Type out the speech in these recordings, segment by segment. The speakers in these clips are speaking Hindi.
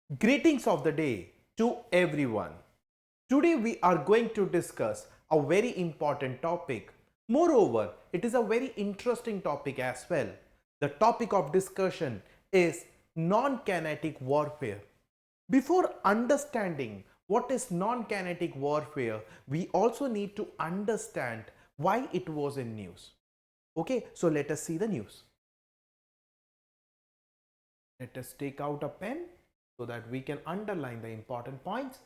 Greetings of the day to everyone. Today we are going to discuss a very important topic. Moreover, it is a very interesting topic as well. The topic of discussion is non-kinetic warfare. Before understanding what is non-kinetic warfare, we also need to understand why it was in news. Okay, so let us see the news. Let us take out a pen so that we can underline the important points.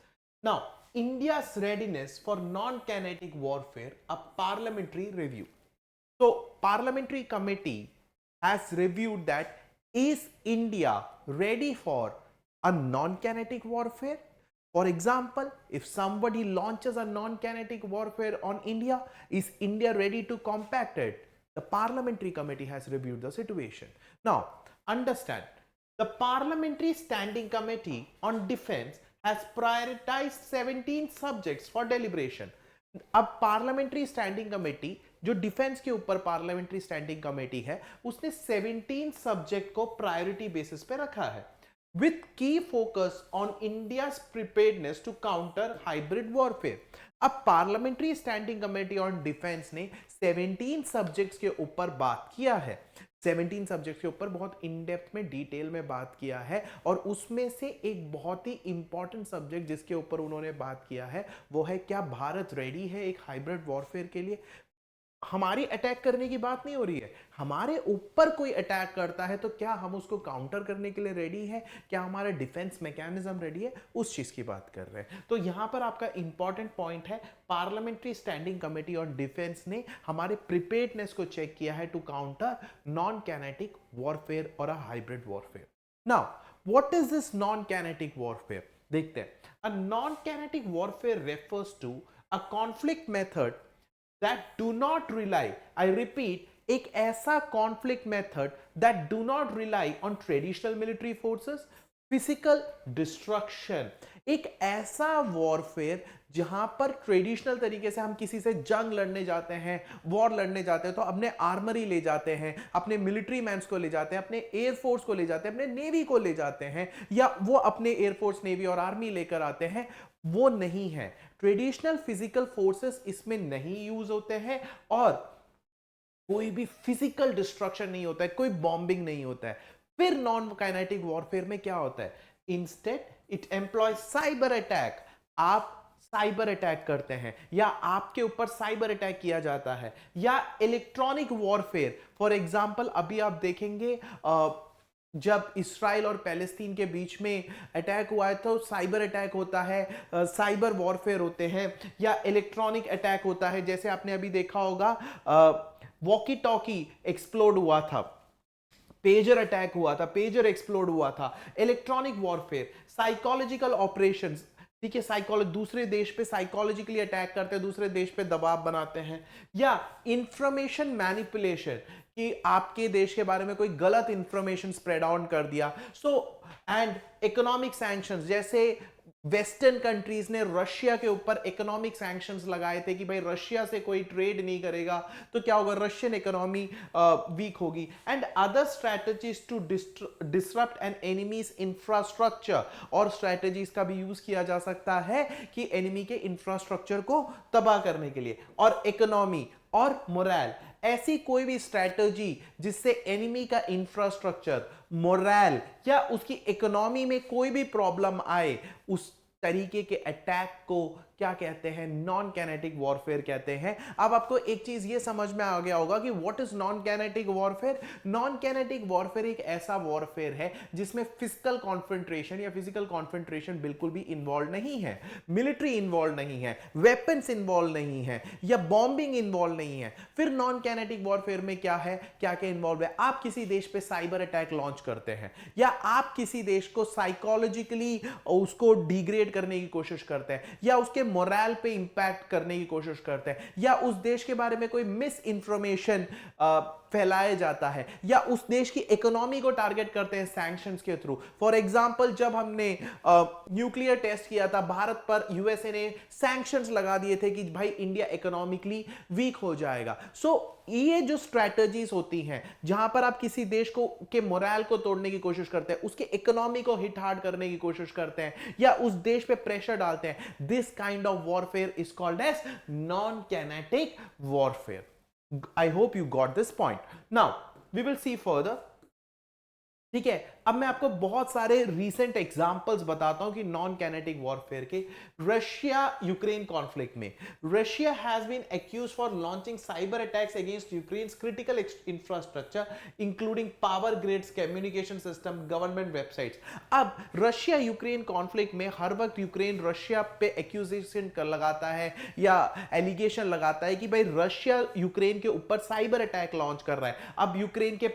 Now, India's readiness for non-kinetic warfare, a parliamentary review. So, parliamentary committee has reviewed that is India ready for a non-kinetic warfare? For example, if somebody launches a non-kinetic warfare on India, is India ready to combat it? The parliamentary committee has reviewed the situation. Now, understand, the Parliamentary Standing Committee on Defense has prioritized 17 subjects for deliberation. अब पार्लियामेंट्री स्टैंडिंग कमेटी जो डिफेंस के ऊपर पार्लियामेंट्री स्टैंडिंग कमेटी है उसने 17 सब्जेक्ट को प्रायोरिटी बेसिस पे रखा है with key focus on India's preparedness to counter hybrid warfare. अब parliamentary standing committee on defence ने 17 सब्जेक्ट्स के ऊपर बात किया है 17 सब्जेक्ट्स के ऊपर बहुत इन डेप्थ में डिटेल में बात किया है और उसमें से एक बहुत ही इंपॉर्टेंट सब्जेक्ट जिसके ऊपर उन्होंने बात किया है वो है क्या भारत रेडी है एक हाइब्रिड वॉरफेयर के लिए हमारी अटैक करने की बात नहीं हो रही है हमारे ऊपर कोई अटैक करता है तो क्या हम उसको काउंटर करने के लिए रेडी है क्या हमारा डिफेंस मैकेनिज्म रेडी है उस चीज की बात कर रहे हैं तो यहां पर आपका इंपॉर्टेंट पॉइंट है parliamentary standing committee on defence ने हमारे प्रिपेयर्डनेस को चेक किया है to counter non kinetic warfare और a hybrid warfare now what is this non kinetic warfare देखते हैं a non kinetic warfare refers to a conflict method that do not rely, I repeat, एक ऐसा conflict method that do not rely on traditional military forces, physical destruction, एक ऐसा warfare जहां पर ट्रेडिशनल तरीके से हम किसी से जंग लड़ने जाते हैं वॉर लड़ने जाते हैं तो अपने आर्मरी ले जाते हैं अपने मिलिट्री मैन्स को ले जाते हैं अपने एयरफोर्स को ले जाते हैं अपने नेवी को ले जाते हैं या वो अपने एयरफोर्स नेवी और आर्मी लेकर आते हैं वो नहीं है ट्रेडिशनल फिजिकल फोर्सेस इसमें नहीं यूज होते हैं और कोई भी फिजिकल डिस्ट्रक्शन नहीं होता है कोई बॉम्बिंग नहीं होता है फिर नॉन काइनेटिक वॉरफेयर में क्या होता है instead it employ cyber attack आप साइबर अटैक करते हैं या आपके ऊपर साइबर अटैक किया जाता है या इलेक्ट्रॉनिक वॉरफेयर फॉर एग्जांपल अभी आप देखेंगे जब इसराइल और पैलेस्तीन के बीच में अटैक हुआ है तो साइबर अटैक होता है साइबर वॉरफेयर होते हैं या इलेक्ट्रॉनिक अटैक होता है जैसे आपने अभी देखा होगा वॉकी टॉकी एक्सप्लोड हुआ था पेजर अटैक हुआ था पेजर एक्सप्लोड हुआ था इलेक्ट्रॉनिक वॉरफेयर साइकोलॉजिकल ऑपरेशंस ठीक है साइकोलॉजी दूसरे देश पे साइकोलॉजिकली अटैक करते हैं दूसरे देश पे दबाव बनाते हैं या इंफॉर्मेशन मैनिपुलेशन कि आपके देश के बारे में कोई गलत इंफॉर्मेशन स्प्रेड ऑन कर दिया सो एंड इकोनॉमिक सैंक्शंस जैसे वेस्टर्न कंट्रीज ने रशिया के ऊपर इकोनॉमिक सैंक्शंस लगाए थे कि भाई रशिया से कोई ट्रेड नहीं करेगा तो क्या होगा रशियन इकोनॉमी वीक होगी and other strategies to disrupt an enemies infrastructure और स्ट्रेटजीज का भी यूज किया जा सकता है कि एनिमी के इंफ्रास्ट्रक्चर को तबाह करने के लिए और इकोनॉमी और मोरल ऐसी कोई भी स्ट्रैटेजी जिससे एनिमी का इंफ्रास्ट्रक्चर मोरल या उसकी इकोनॉमी में कोई भी प्रॉब्लम आए उस तरीके के अटैक को क्या कहते हैं नॉन कैनेटिक वॉरफेयर कहते हैं अब आपको एक चीज ये समझ में आ गया होगा कि what is non kinetic warfare non kinetic warfare एक ऐसा वॉरफेयर है जिसमें फिजिकल कॉन्फ्रंट्रेशन या फिजिकल कॉन्फ्रंट्रेशन बिल्कुल भी इन्वॉल्व नहीं है मिलिट्री इन्वॉल्व नहीं है वेपन्स इन्वॉल्व नहीं है या बॉम्बिंग इन्वॉल्व नहीं है फिर नॉन कैनेटिक वॉरफेयर में क्या है क्या क्या इन्वॉल्व है आप किसी देश पे साइबर अटैक लॉन्च करते हैं या आप किसी देश को साइकोलॉजिकली उसको डिग्रेड करने की कोशिश करते हैं या उसके मोरल पे इंपैक्ट करने की कोशिश करते हैं या उस देश के बारे में कोई मिस इंफॉर्मेशन फैलाया जाता है या उस देश की इकोनॉमी को टारगेट करते हैं सैंक्शंस के थ्रू। फॉर एग्जांपल जब हमने न्यूक्लियर टेस्ट किया था भारत पर, यूएसए ने सैंक्शंस लगा दिए थे कि भाई इंडिया इकोनॉमिकली वीक हो जाएगा। ये जो स्ट्रैटेजीज होती हैं जहां पर आप किसी देश को के मोरल को तोड़ने की कोशिश करते हैं, उसके इकोनॉमी को हिट हार्ड करने की कोशिश करते हैं या उस देश पे प्रेशर डालते हैं, this kind of warfare is called as non kinetic warfare. I hope you got this point. Now, we will see further. ठीक है, अब मैं आपको बहुत सारे रीसेंट एग्जांपल्स बताता हूं कि नॉन काइनेटिक वॉरफेयर के। रशिया यूक्रेन कॉन्फ्लिक्ट में Russia has been accused for launching cyber attacks against Ukraine's critical infrastructure including power grids, communication system, government websites. अब रशिया यूक्रेन कॉन्फ्लिक्ट में हर वक्त यूक्रेन रशिया पे एक्यूजेशन लगाता है या एलिगेशन लगाता है कि भाई रशिया यूक्रेन के ऊपर साइबर अटैक लॉन्च कर रहा है। अब यूक्रेन के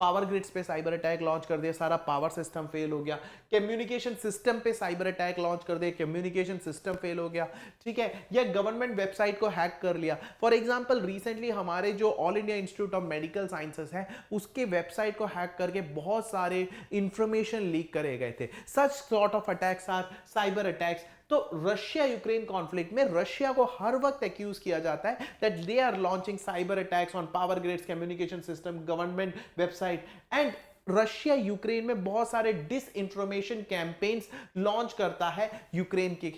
पावर ग्रिड्स पे साइबर अटैक लॉन्च कर दिया, सारा पावर सिस्टम फेल हो गया। कम्युनिकेशन सिस्टम पे साइबर अटैक लॉन्च कर दिया, कम्युनिकेशन सिस्टम फेल हो गया। ठीक है, या गवर्नमेंट वेबसाइट को हैक कर लिया। फॉर एग्जांपल रिसेंटली हमारे जो all India institute of medical sciences है उसके वेबसाइट को हैक करके बहुत सारे इंफॉर्मेशन लीक करे गए थे। Such sort of attacks are cyber attacks. तो रशिया यूक्रेन कॉन्फ्लिक्ट में रशिया को हर वक्त एक्यूज किया जाता है that they are launching cyber attacks on power grids, communication system, government website. And Russia Ukraine में बहुत सारे डिस इंफॉर्मेशन कैंपेन्स लॉन्च करता है यूक्रेन के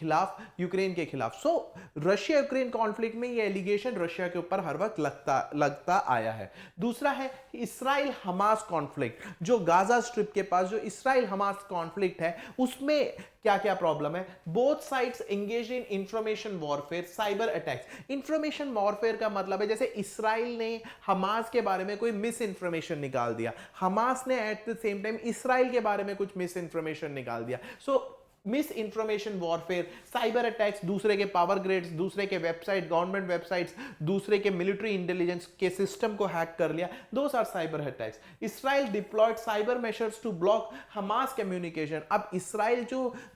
खिलाफ। सो रशिया यूक्रेन कॉन्फ्लिक्ट में ये एलिगेशन रशिया के ऊपर हर वक्त लगता आया है। दूसरा है इस्राइल हमास कॉन्फ्लिक्ट, जो गाजा स्ट्रिप के पास जो इस्राइल हमास कॉन्फ्लिक्ट है उसमें क्या क्या प्रॉब्लम है। Both sides engage in information warfare, cyber attacks. Information warfare का मतलब है जैसे इस्राइल ने हमास के बारे में कोई मिस इंफॉर्मेशन निकाल दिया, हमास ने at the same time Israel के बारे में कुछ मिस इंफॉर्मेशन निकाल दिया। So misinformation warfare, cyber attacks, दूसरे के पावर ग्रिड्स, दूसरे के वेबसाइट, गवर्नमेंट वेबसाइट्स, दूसरे के मिलिट्री इंटेलिजेंस के सिस्टम को हैक कर लिया, those are cyber attacks. Israel deployed cyber measures to block Hamas communication. अब इस्राइल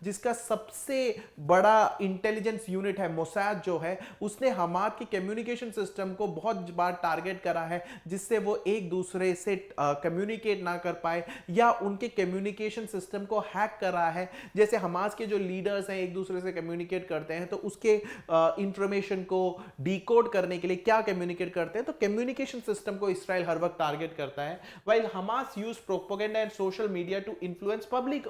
जिसका सबसे बड़ा इंटेलिजेंस यूनिट है मोसाद जो है, उसने हमास की कम्युनिकेशन सिस्टम को बहुत बार टारगेट करा है जिससे वो एक दूसरे से कम्युनिकेट ना कर पाए या उनके कम्युनिकेशन सिस्टम को हैक करा है। जैसे हमास के जो लीडर्स हैं एक दूसरे से कम्युनिकेट करते हैं तो उसके इंफॉर्मेशन को डिकोड करने के लिए क्या कम्युनिकेट करते हैं, तो कम्युनिकेशन सिस्टम को इस्राइल हर वक्त टारगेट करता है। While Hamas use propaganda and social media to influence public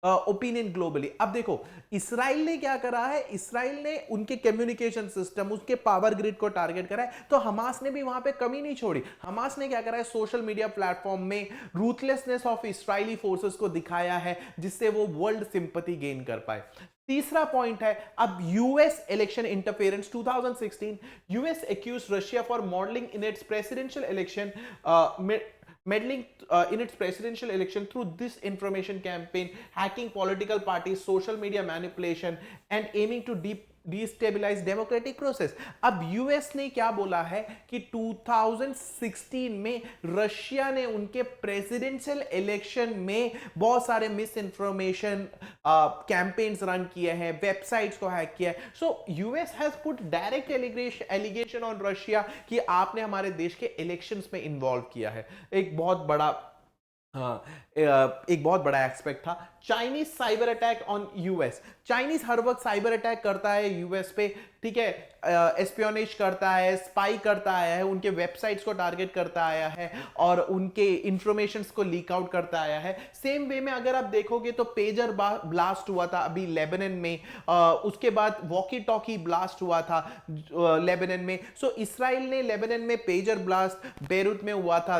opinion globally. अब देखो इस्राइल ने क्या करा है, इस्राइल ने उनके कम्युनिकेशन सिस्टम, उसके पावर ग्रिड को टारगेट करा है, तो हमास ने भी वहां पे कमी नहीं छोड़ी। हमास ने क्या करा है, सोशल मीडिया प्लेटफॉर्म में रूथलेसनेस ऑफ इस्राइली फोर्सेस को दिखाया है जिससे वो वर्ल्ड सिंपैथी गेन कर पाए। तीसरा पॉइंट है अब US election interference 2016। US accused Russia for modelling in its presidential election meddling in its presidential election through disinformation campaign, hacking political parties, social media manipulation and aiming to destabilize democratic process। अब यूएस ने क्या बोला है कि 2016 में रशिया ने उनके प्रेसिडेंशियल इलेक्शन में बहुत सारे मिस इंफॉर्मेशन कैंपेन्स रन किए हैं, वेबसाइट्स को हैक किया है। So US has put direct allegation on Russia कि आपने हमारे देश के इलेक्शंस में इन्वॉल्व किया है। एक बहुत बड़ा एस्पेक्ट था। Chinese cyber attack on US. Chinese हर वक्त साइबर अटैक करता है यूएस पे, ठीक है, एस्पियोनेज करता है, स्पाई करता आया है, उनके वेबसाइट्स को टारगेट करता आया है और उनके इंफॉर्मेशंस को लीक आउट करता आया है। सेम वे में अगर आप देखोगे तो पेजर ब्लास्ट हुआ था अभी लेबनान में, उसके बाद वॉकी टॉकी ब्लास्ट हुआ था लेबनान में। सो इस्राइल ने लेबनान में पेजर ब्लास्ट, बेरूत में हुआ था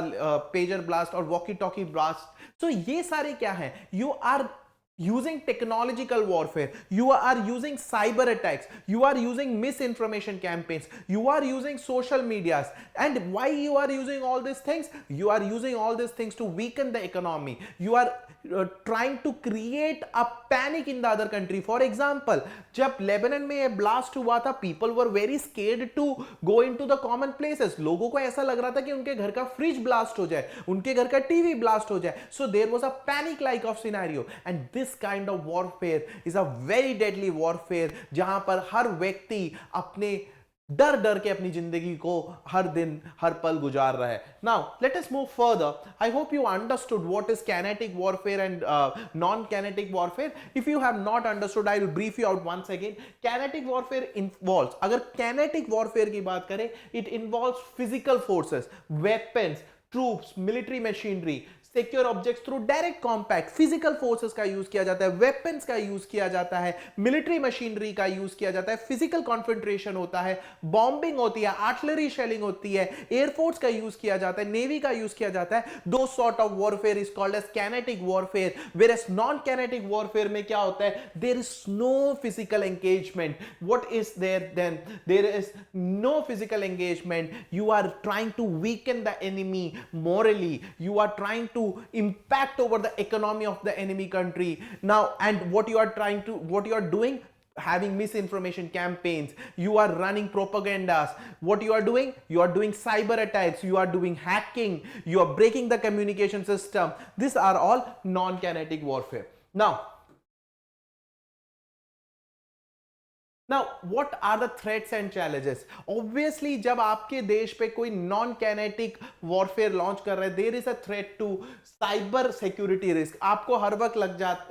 पेजर ब्लास्ट और वॉकी टॉकी ब्लास्ट। तो ये सारे क्या है, you are using technological warfare, you are using cyber attacks, you are using misinformation campaigns, you are using social medias. And why you are using all these things? You are using all these things to weaken the economy. You are trying to create a panic in the other country. For example, जब लेबनान में ये ब्लास्ट हुआ था, people were very scared to go into the common places. लोगों को ऐसा लग रहा था कि उनके घर का फ्रिज ब्लास्ट हो जाए, उनके घर का टीवी ब्लास्ट हो जाए. So there was a panic like of scenario, and this kind of warfare is a very deadly warfare, जहां पर हर व्यक्ति अपने डर डर के अपनी जिंदगी को हर दिन हर पल गुजार रहा है. Now let us move further. I hope you understood what is kinetic warfare and non-kinetic warfare. If you have not understood, I will brief you out once again. Kinetic warfare involves, अगर kinetic warfare की बात करें, it involves physical forces, weapons, troops, military machinery, secure objects through direct compact. Physical forces का यूज किया जाता है, वेपन्स का यूज किया जाता है, मिलिट्री मशीनरी का यूज किया जाता है, फिजिकल कॉन्फेंट्रेशन होता है, बॉम्बिंग होती है, आर्टिलरी शेलिंग होती है, एयरफोर्स का यूज किया जाता है, नेवी का यूज किया जाता है. दो sort of warfare is called as kinetic warfare. Whereas non-kinetic warfare में क्या होता है? There is no physical engagement. What is there then? There is no physical engagement. You are trying to weaken the enemy morally. You are trying to impact over the economy of the enemy country. Now, and what you are doing, having misinformation campaigns, you are running propagandas. What you are doing cyber attacks, you are doing hacking, you are breaking the communication system. These are all non-kinetic warfare. Now, what are the threats and challenges? Obviously, जब आपके देश पे कोई non-kinetic warfare launch कर रहे हैं, there is a threat to cyber security risk. आपको हर वक्त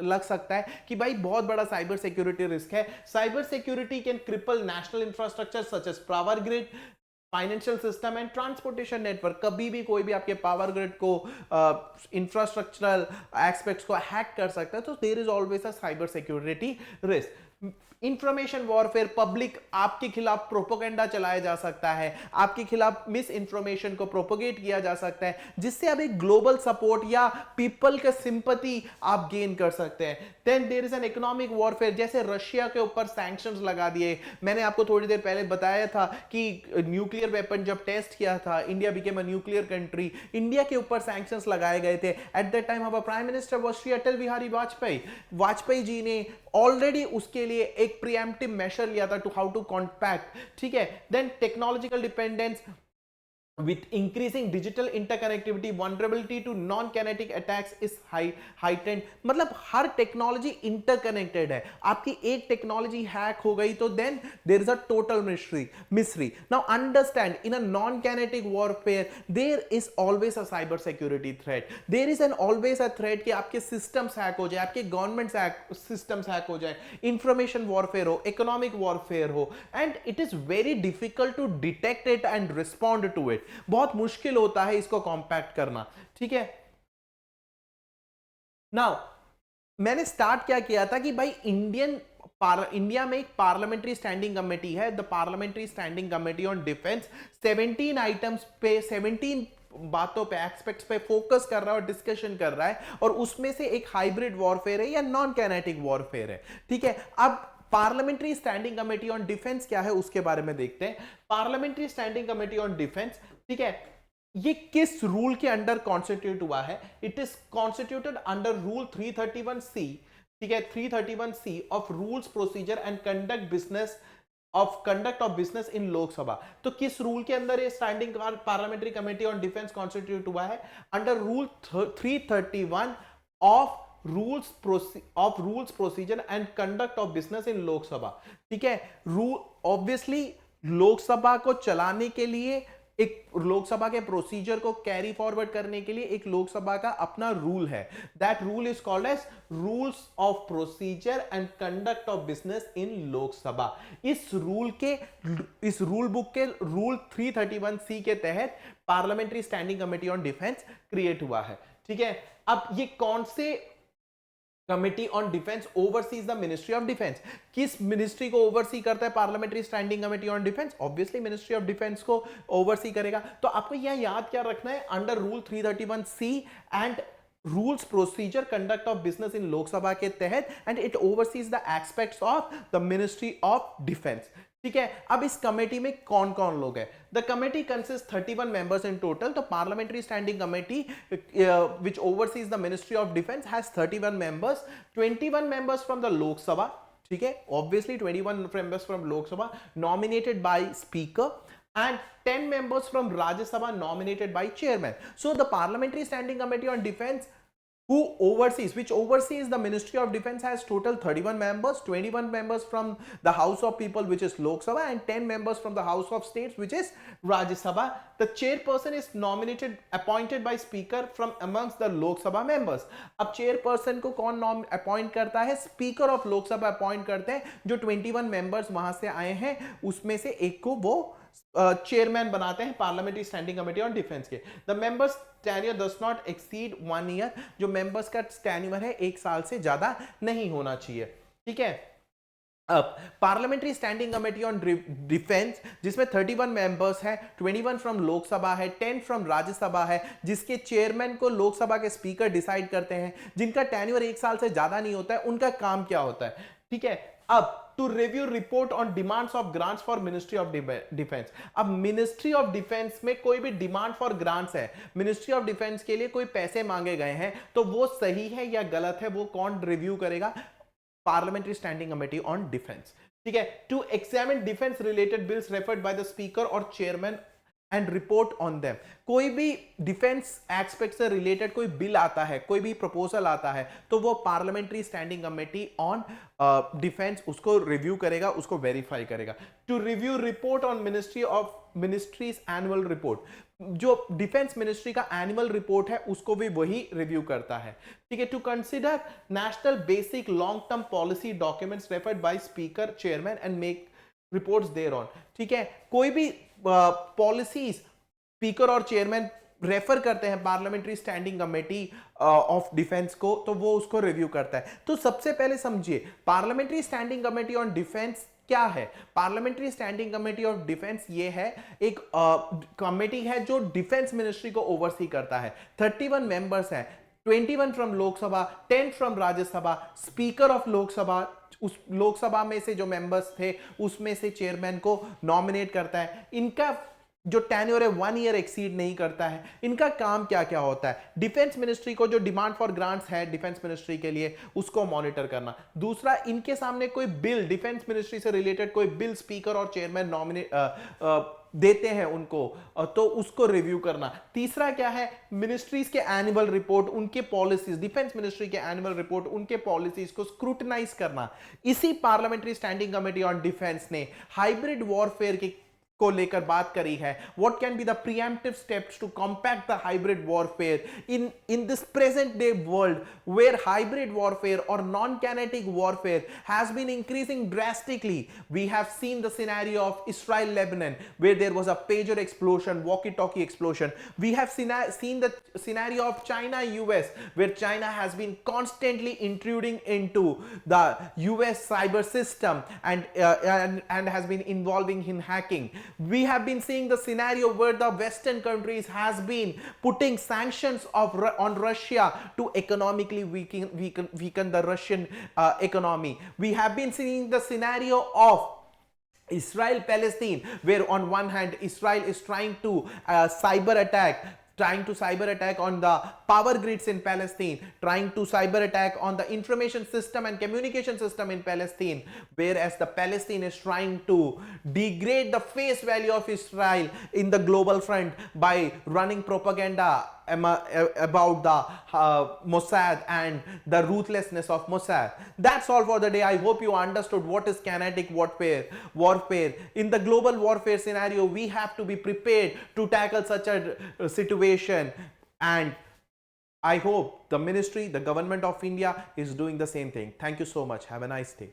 लग सकता है कि भाई बहुत बड़ा cyber security risk है. Cyber security can cripple national infrastructure such as power grid, financial system and transportation network. कभी भी कोई भी आपके पावर ग्रिड को इंफ्रास्ट्रक्चरल एस्पेक्ट्स को हैक कर सकता है. तो there is always a cyber security risk. Information warfare, public आपके खिलाफ प्रोपोगेंडा चलाया जा सकता है, आपके खिलाफ मिस इंफॉर्मेशन को प्रोपोगेट किया जा सकता है, जिससे आप एक ग्लोबल सपोर्ट या पीपल का सिंपैथी आप गेन कर सकते हैं. Then there is an economic warfare. जैसे रशिया के ऊपर सैंक्शंस लगा दिए. मैंने आपको थोड़ी देर पहले बताया था कि न्यूक्लियर वेपन जब टेस्ट किया था, India became a nuclear country. India के ऊपर सैंक्शंस लगाए गए थे. एट दैट टाइम हमारा prime minister was Shri Atal Bihari Vajpayee. Vajpayee ji ने ऑलरेडी उसके लिए एक प्रीएम्प्टिव मेजर लिया था टू हाउ टू कॉम्पैक्ट. ठीक है. Then technological dependence with increasing digital interconnectivity, vulnerability to non-kinetic attacks is heightened. मतलब हर टेक्नोलॉजी इंटरकनेक्टेड है. आपकी एक टेक्नोलॉजी हैक हो गई तो then there is a total mystery. Now understand, in a non-kinetic warfare there is always a cyber security threat. There is always a threat कि आपके systems हैक हो जाए, आपके government systems हैक हो जाए, information warfare हो, economic warfare हो, and it is very difficult to detect it and respond to it. बहुत मुश्किल होता है इसको कॉम्पैक्ट करना. ठीक है. नाउ मैंने स्टार्ट क्या किया था कि भाई इंडिया में एक पार्लियामेंट्री स्टैंडिंग कमेटी है, the parliamentary standing committee on defence. 17 items पे, 17 बातों पे, एस्पेक्ट्स पे फोकस कर रहा है और डिस्कशन कर रहा है. और उसमें से एक हाइब्रिड वॉरफेयर है या नॉन काइनेटिक वॉरफेयर है. ठीक है. अब parliamentary standing committee on defence क्या है उसके बारे में देखते हैं. Parliamentary standing committee on defence, ठीक है, ये किस रूल के अंडर कॉन्स्टिट्यूट हुआ है? It is constituted under rule 331C. ठीक है, 331C of rules procedure and conduct of business in Lok Sabha. तो किस रूल के अंदर ये standing parliamentary committee on defence constitute हुआ है? Under rule 331 of rules procedure and conduct of business in Lok Sabha. ठीक है. रूल ऑब्वियसली लोकसभा को चलाने के लिए, एक लोकसभा के प्रोसीजर को कैरी फॉरवर्ड करने के लिए एक लोकसभा का अपना रूल है. That rule is called as rules of procedure and conduct of business in Lok Sabha. इस रूल बुक के रूल 331C के तहत parliamentary standing committee on defence create हुआ है. ठीक है. अब ये कौन से committee on defence overseas the ministry of defence? किस मिनिस्ट्री को ओवरसी करता है parliamentary standing committee on defence? Obviously ministry of defence को ओवरसी करेगा. तो आपको यह याद क्या रखना है? Under rule 331C and rules procedure conduct of business in Lok Sabha के तहत, and it overseas the aspects of the ministry of defence. ठीक है. अब इस कमेटी में कौन कौन लोग हैं? The committee consist 31 members in total. तो parliamentary standing committee which oversees the ministry of defence has 31 members. 21 members from the Lok Sabha. ठीक है. Obviously 21 members from Lok Sabha nominated by speaker, and 10 members from Rajya Sabha nominated by chairman. So the Parliamentary Standing Committee on Defense who oversees, which oversees the Ministry of Defense, has total 31 members, 21 members from the House of People, which is Lok Sabha, and 10 members from the House of States, which is Rajya Sabha. The chairperson is nominated, appointed by speaker from amongst the Lok Sabha members. अब chairperson को कौन appoint करता है? Speaker of Lok Sabha appoint करते हैं, जो 21 members वहां से आए हैं उसमें से एक को वो चेयरमैन बनाते हैं parliamentary standing committee on defence के. The members tenure does not exceed 1 year. जो मेंबर्स का टेन्योर है 1 साल से ज्यादा नहीं होना चाहिए. ठीक है. अब parliamentary standing committee on defence, जिसमें 31 मेंबर्स हैं, 21 फ्रॉम लोकसभा है, 10 फ्रॉम राज्यसभा है, जिसके चेयरमैन को लोकसभा के स्पीकर डिसाइड करते हैं, जिनका टेन्योर 1 साल से ज्यादा नहीं होता है. उनका काम क्या होता है? ठीक है. अब to review report on demands of grants for ministry of defence. अब मिनिस्ट्री ऑफ डिफेंस में कोई भी डिमांड फॉर ग्रांट्स है, मिनिस्ट्री ऑफ डिफेंस के लिए कोई पैसे मांगे गए हैं, तो वो सही है या गलत है, वो कौन रिव्यू करेगा? Parliamentary standing committee on defence. ठीक है. To examine defence related bills referred by the speaker और chairman and report on them. कोई भी डिफेंस एस्पेक्ट से रिलेटेड कोई बिल आता है, कोई भी प्रपोजल आता है, तो वो parliamentary standing committee on defence उसको रिव्यू करेगा, उसको वेरीफाई करेगा. To review report on ministry's annual report. जो डिफेंस मिनिस्ट्री का एनुअल रिपोर्ट है उसको भी वही रिव्यू करता है. ठीक है. To consider national basic long term policy documents referred by speaker chairman and make reports there on. ठीक है. कोई भी पॉलिसीज स्पीकर और चेयरमैन रेफर करते हैं parliamentary standing committee of defence को, तो वो उसको रिव्यू करता है. तो सबसे पहले समझिए parliamentary standing committee on defence क्या है. Parliamentary standing committee of defence ये है, एक कमेटी है जो डिफेंस मिनिस्ट्री को ओवरसी करता है. 31 मेंबर्स हैं, 21 from Lok Sabha, 10 from Rajya Sabha. Speaker of Lok Sabha उस लोकसभा में से जो मेंबर्स थे उसमें से चेयरमैन को नॉमिनेट करता है. इनका जो टेन्योर है 1 ईयर एक्सीड नहीं करता है. इनका काम क्या क्या होता है? डिफेंस मिनिस्ट्री को जो डिमांड फॉर ग्रांट्स है डिफेंस मिनिस्ट्री के लिए उसको मॉनिटर करना. दूसरा, इनके सामने कोई बिल डिफेंस मिनिस्ट्री से रिलेटेड कोई बिल स्पीकर और चेयरमैन नॉमिनेट देते हैं उनको, तो उसको रिव्यू करना. तीसरा क्या है? मिनिस्ट्रीज के एनुअल रिपोर्ट, उनके पॉलिसीज, डिफेंस मिनिस्ट्री के एनुअल रिपोर्ट, उनके पॉलिसीज को स्क्रूटनाइज करना. इसी parliamentary standing committee on defence ने हाइब्रिड वॉरफेयर की को लेकर बात करी है. What can be the preemptive steps to compact the hybrid warfare in this present day world where hybrid warfare और non kinetic warfare has been increasing drastically. We have seen the scenario of Israel Lebanon where there was a pager explosion, walkie talkie explosion. We have seen the scenario of China US where China has been constantly intruding into the US cyber system and has been involving in hacking. We have been seeing the scenario where the Western countries has been putting sanctions on Russia to economically weaken the Russian economy. We have been seeing the scenario of Israel-Palestine, where on one hand Israel is trying to cyber attack on the power grids in Palestine, trying to cyber attack on the information system and communication system in Palestine, whereas the Palestine is trying to degrade the face value of Israel in the global front by running propaganda about the Mossad and the ruthlessness of Mossad. That's all for the day. I hope you understood what is kinetic warfare. In the global warfare scenario, we have to be prepared to tackle such a situation, and I hope the ministry, the government of India is doing the same thing. Thank you so much. Have a nice day.